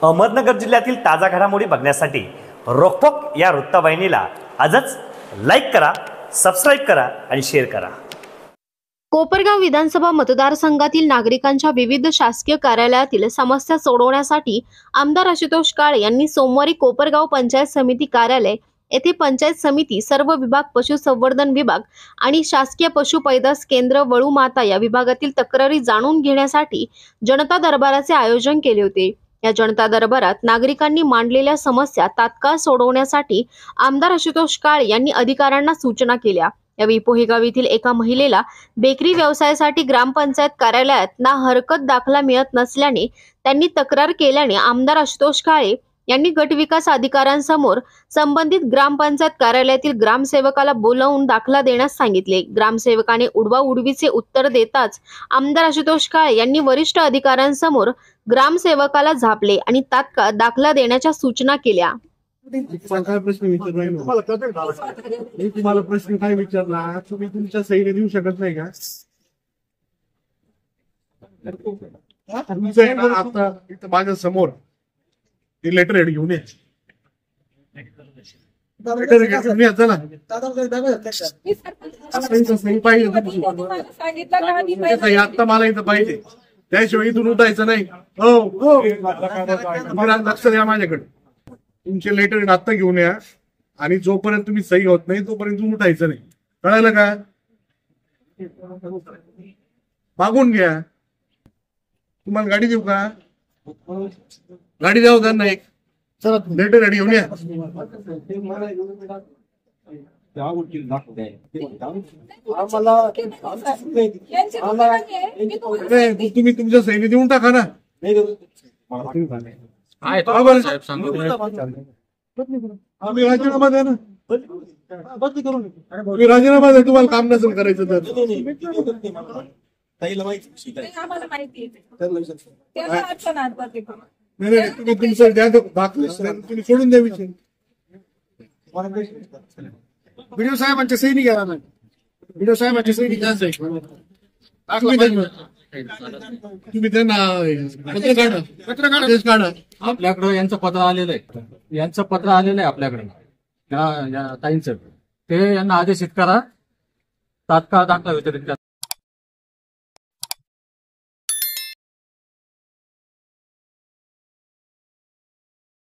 अहमदनगर जिल्ह्यातील ताजा घडामोडी बघण्यासाठी रोखोक या वृत्तवाहिनीला आजच लाईक करा, सबस्क्राईब करा आणि शेअर करा। कोपरगाव विधानसभा मतदारसंघातील नागरिकांच्या विविध शासकीय कार्यालयातील समस्या सोडवण्यासाठी आमदार आशुतोष काळे यांनी सोमवारी कोपरगाव पंचायत समिती कार्यालय येथे पंचायत समिती, सर्व विभाग, पशुसंवर्धन विभाग आणि शासकीय पशु पैदास केंद्र वळू माता या विभागातील तक्रारी जाणून घेण्यासाठी जनता दरबाराचे आयोजन केले होते। या जनता दरबारात नागरिकांनी मांडलेल्या समस्या तात्काळ सोडवण्यासाठी आमदार आशुतोष काळे यांनी अधिकाऱ्यांना सूचना केल्या। यावेळी पोहेगाव येथील एका महिलेला बेकरी व्यवसायासाठी ग्रामपंचायत कार्यालयात ना हरकत दाखला मिळत नसल्याने त्यांनी तक्रार केल्याने आमदार आशुतोष काळे यांनी गट विकास अधिकाऱ्यांसमोर संबंधित ग्रामपंचायत कार्यालयातील ग्रामसेवकाला बोलावून दाखला देण्यास सांगितले। ग्रामसेवकाने उडवाउडवीचे उत्तर देताच आमदार आशुतोष काळे यांनी वरिष्ठ अधिकाऱ्यांसमोर ग्रामसेवकाला झापले आणि तात्काळ दाखला देण्याच्या सूचना केल्या। तुम्हाला प्रश्न काय विचारला तुम्ही तुमच्या सहीने देऊ शकत नाही का? आता इथं माझ्या समोर लेटर हेड घेऊन आता मला इथं पाहिजे, त्याशिवाय इथून उठायचं नाही। हो, लक्ष द्या माझ्याकडे। तुमचे लेटर हेड आता घेऊन या आणि जोपर्यंत तुम्ही सही होत नाही तोपर्यंत उठायचं नाही, कळालं का? मागून घ्या। तुम्हाला गाडी देऊ का? गाडी द्यावं त्यांना एक। चला लेटर रेडी घेऊन या। तुम्ही तुमच्या सैनी देऊन टाका ना। आम्ही राजीनामा द्या ना, राजीनामा द्या तुम्हाला काम नसेल करायचं तर। तुम्ही तुमचं द्या दाखले, तुम्ही सोडून द्या विषय। व्हिडिओ साहेबांच्या सही घ्या ना, व्हिडिओ साहेबांच्या सही घ्या। तुम्ही त्यांना पत्र काढा। आपल्याकडं यांचं पत्र आलेलं आहे, आपल्याकडे ताईंचं, ते यांना आदेशित करा, तात्काळ दाखला वितरित करा।